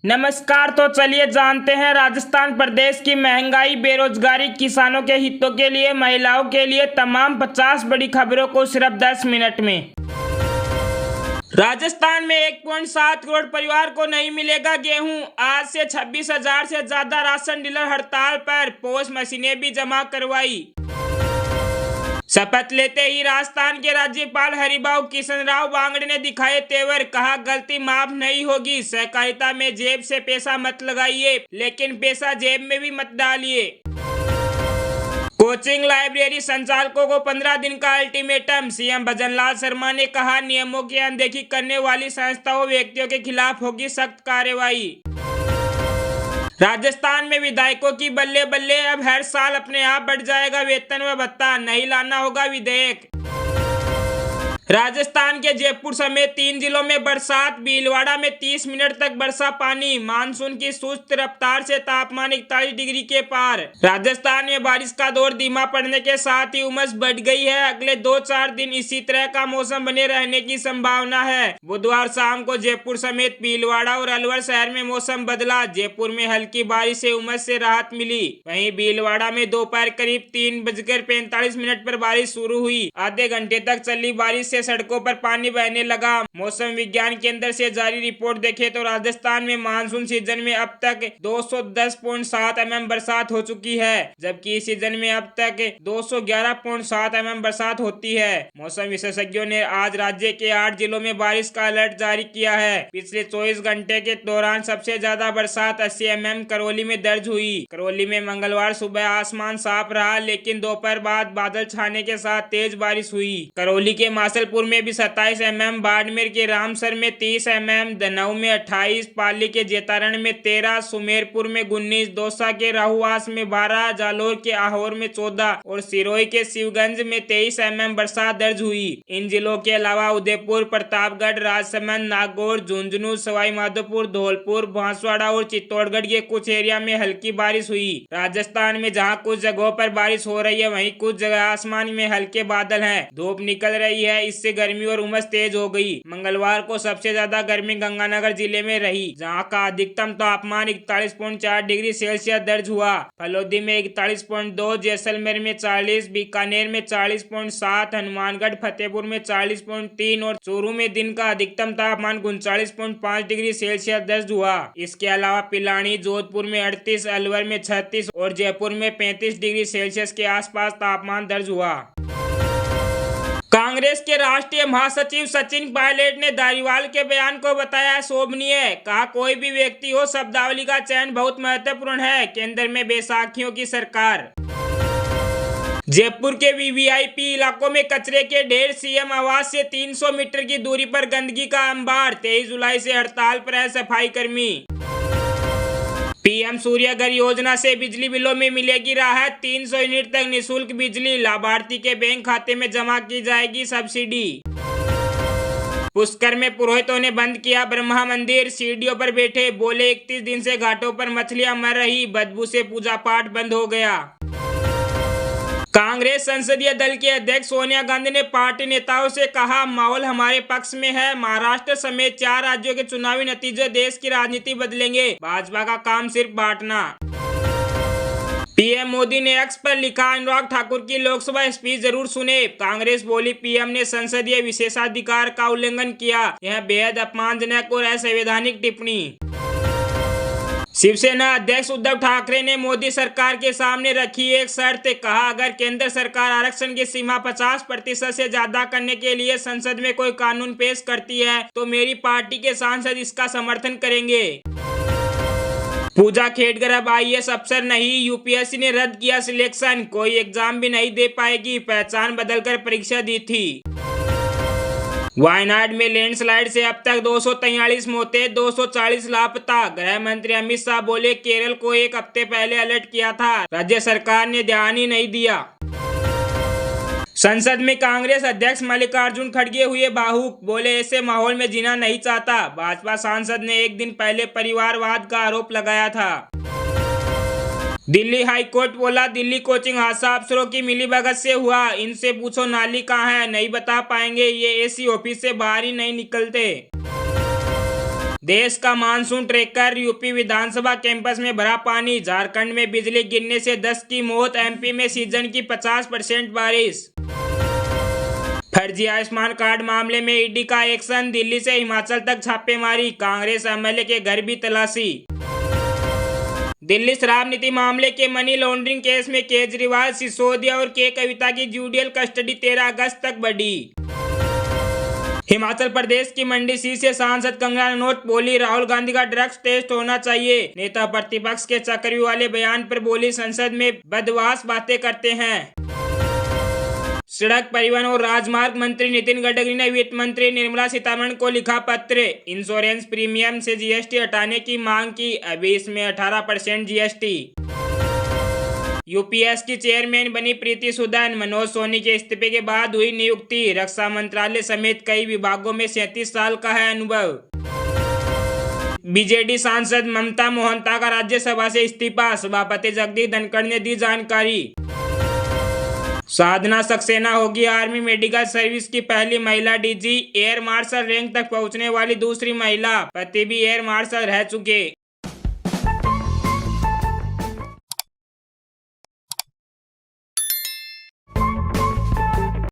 नमस्कार। तो चलिए जानते हैं राजस्थान प्रदेश की महंगाई, बेरोजगारी, किसानों के हितों के लिए, महिलाओं के लिए तमाम 50 बड़ी खबरों को सिर्फ 10 मिनट में। राजस्थान में 1.7 करोड़ परिवार को नहीं मिलेगा गेहूं। आज से 26,000 से ज्यादा राशन डीलर हड़ताल पर, पोस्ट मशीनें भी जमा करवाई। शपथ लेते ही राजस्थान के राज्यपाल हरिभाऊ किशनराव बांगड़े ने दिखाए तेवर, कहा गलती माफ नहीं होगी। सहकारिता में जेब से पैसा मत लगाइए, लेकिन पैसा जेब में भी मत डालिए। कोचिंग लाइब्रेरी संचालकों को 15 दिन का अल्टीमेटम, सीएम भजनलाल शर्मा ने कहा नियमों की अनदेखी करने वाली संस्थाओं व्यक्तियों के खिलाफ होगी सख्त कार्रवाई। राजस्थान में विधायकों की बल्ले बल्ले, अब हर साल अपने आप बढ़ जाएगा वेतन व भत्ता, नहीं लाना होगा विधेयक। राजस्थान के जयपुर समेत 3 जिलों में बरसात, भीलवाड़ा में 30 मिनट तक बरसा पानी। मानसून की सुस्त रफ्तार से तापमान 41 डिग्री के पार। राजस्थान में बारिश का दौर धीमा पड़ने के साथ ही उमस बढ़ गई है। अगले 2-4 दिन इसी तरह का मौसम बने रहने की संभावना है। बुधवार शाम को जयपुर समेत भीलवाड़ा और अलवर शहर में मौसम बदला। जयपुर में हल्की बारिश से उमस से राहत मिली। वहीं भीलवाड़ा में दोपहर करीब 3:45 पर बारिश शुरू हुई। आधे घंटे तक चली बारिश से सड़कों पर पानी बहने लगा। मौसम विज्ञान केंद्र से जारी रिपोर्ट देखें तो राजस्थान में मानसून सीजन में अब तक 210.7 mm बरसात हो चुकी है, जबकि इस सीजन में अब तक 211.7 mm बरसात होती है। मौसम विशेषज्ञों ने आज राज्य के 8 जिलों में बारिश का अलर्ट जारी किया है। पिछले 24 घंटे के दौरान सबसे ज्यादा बरसात 80 mm करौली में दर्ज हुई। करौली में मंगलवार सुबह आसमान साफ रहा, लेकिन दोपहर बाद बादल छाने के साथ तेज बारिश हुई। करौली के मासलपुर में भी 27 mm, बाड़मेर के रामसर में 30 mm, दनऊ में 28, पाली के जेतारण में 13, सुमेरपुर में 19, दौसा के राहुआस में 12, जालोर के आहोर में 14 और सिरोही के शिवगंज में 23 mm बरसात दर्ज हुई। इन जिलों के अलावा उदयपुर, प्रतापगढ़, राजसमंद, नागौर, झुंझुनू, सवाई माधोपुर, धौलपुर, बांसवाड़ा और चित्तौड़गढ़ के कुछ एरिया में हल्की बारिश हुई। राजस्थान में जहां कुछ जगहों पर बारिश हो रही है, वहीं कुछ जगह आसमान में हल्के बादल हैं। धूप निकल रही है, इससे गर्मी और उमस तेज हो गई। मंगलवार को सबसे ज्यादा गर्मी गंगानगर जिले में रही, जहां का अधिकतम तापमान 41.4 डिग्री सेल्सियस दर्ज हुआ। फलोदी में 41.2, जैसलमेर में 40, बीकानेर में 40.7, हनुमानगढ़ फतेहपुर में 40.3 और चूरू में दिन का अधिकतम तापमान 39.5 डिग्री सेल्सियस दर्ज हुआ। इसके अलावा पिलानी, जोधपुर में 38, अलवर में 36 और जयपुर में 35 डिग्री सेल्सियस के आसपास तापमान दर्ज हुआ। कांग्रेस के राष्ट्रीय महासचिव सचिन पायलट ने धारीवाल के बयान को बताया शोभनीय। कहा कोई भी व्यक्ति हो, शब्दावली का चयन बहुत महत्वपूर्ण है। केंद्र में बैसाखियों की सरकार। जयपुर के वीवीआईपी इलाकों में कचरे के ढेर, सीएम आवास से 300 मीटर की दूरी पर गंदगी का अंबार। 23 जुलाई से हड़ताल पर है सफाई कर्मी। पीएम सूर्य घर योजना से बिजली बिलों में मिलेगी राहत। 300 यूनिट तक निःशुल्क बिजली, लाभार्थी के बैंक खाते में जमा की जाएगी सब्सिडी। पुष्कर में पुरोहितों ने बंद किया ब्रह्मा मंदिर। सीढ़ियों पर बैठे, बोले 31 दिन से घाटों पर मछलियां मर रही, बदबू से पूजा पाठ बंद हो गया। कांग्रेस संसदीय दल के अध्यक्ष सोनिया गांधी ने पार्टी नेताओं से कहा माहौल हमारे पक्ष में है। महाराष्ट्र समेत 4 राज्यों के चुनावी नतीजे देश की राजनीति बदलेंगे। भाजपा का काम सिर्फ बांटना। पीएम मोदी ने एक्स पर लिखा अनुराग ठाकुर की लोकसभा स्पीच जरूर सुने। कांग्रेस बोली पीएम ने संसदीय विशेषाधिकार का उल्लंघन किया, यह बेहद अपमानजनक और असंवैधानिक टिप्पणी। शिवसेना अध्यक्ष उद्धव ठाकरे ने मोदी सरकार के सामने रखी एक शर्त। कहा अगर केंद्र सरकार आरक्षण की सीमा 50% से ज्यादा करने के लिए संसद में कोई कानून पेश करती है, तो मेरी पार्टी के सांसद इसका समर्थन करेंगे। पूजा खेड़कर अब आईएएस अफसर नहीं, यूपीएससी ने रद्द किया सिलेक्शन। कोई एग्जाम भी नहीं दे पाएगी, पहचान बदलकर परीक्षा दी थी। वायनाड में लैंडस्लाइड से अब तक 243 मौतें, 240 लापता। गृह मंत्री अमित शाह बोले केरल को 1 हफ्ते पहले अलर्ट किया था, राज्य सरकार ने ध्यान ही नहीं दिया। संसद में कांग्रेस अध्यक्ष मल्लिकार्जुन खड़गे हुए भावुक, बोले ऐसे माहौल में जीना नहीं चाहता। भाजपा सांसद ने एक दिन पहले परिवारवाद का आरोप लगाया था। दिल्ली हाईकोर्ट बोला दिल्ली कोचिंग हादसा अफसरों की मिलीभगत से हुआ, इनसे पूछो नाली कहाँ है, नहीं बता पाएंगे, ये एसी ऑफिस से बाहर ही नहीं निकलते। देश का मानसून ट्रैकर, यूपी विधानसभा कैंपस में भरा पानी, झारखंड में बिजली गिरने से 10 की मौत, एमपी में सीजन की 50% बारिश। फर्जी आयुष्मान कार्ड मामले में ईडी का एक्शन, दिल्ली से हिमाचल तक छापेमारी, कांग्रेस एमएलए के घर भी तलाशी। दिल्ली शराब नीति मामले के मनी लॉन्ड्रिंग केस में केजरीवाल, सिसोदिया और के कविता की जुडिशियल कस्टडी 13 अगस्त तक बढ़ी। हिमाचल प्रदेश की मंडी सीट से सांसद कंगना रनौत बोली, राहुल गांधी का ड्रग्स टेस्ट होना चाहिए। नेता प्रतिपक्ष के चक्रव्यूह वाले बयान पर बोली, संसद में बदवास बातें करते हैं। सड़क परिवहन और राजमार्ग मंत्री नितिन गडकरी ने वित्त मंत्री निर्मला सीतारमण को लिखा पत्र, इंश्योरेंस प्रीमियम से जीएसटी हटाने की मांग की, अभी इसमें 18% जीएसटी। यूपीएस की चेयरमैन बनी प्रीति सूदन, मनोज सोनी के इस्तीफे के बाद हुई नियुक्ति, रक्षा मंत्रालय समेत कई विभागों में 37 साल का है अनुभव। बीजेडी सांसद ममता मोहंता का राज्यसभा से इस्तीफा, सभापति जगदीप धनखड़ ने दी जानकारी। साधना सक्सेना होगी आर्मी मेडिकल सर्विस की पहली महिला डीजी, एयर मार्शल रैंक तक पहुंचने वाली दूसरी महिला, पति भी एयर मार्शल रह चुके।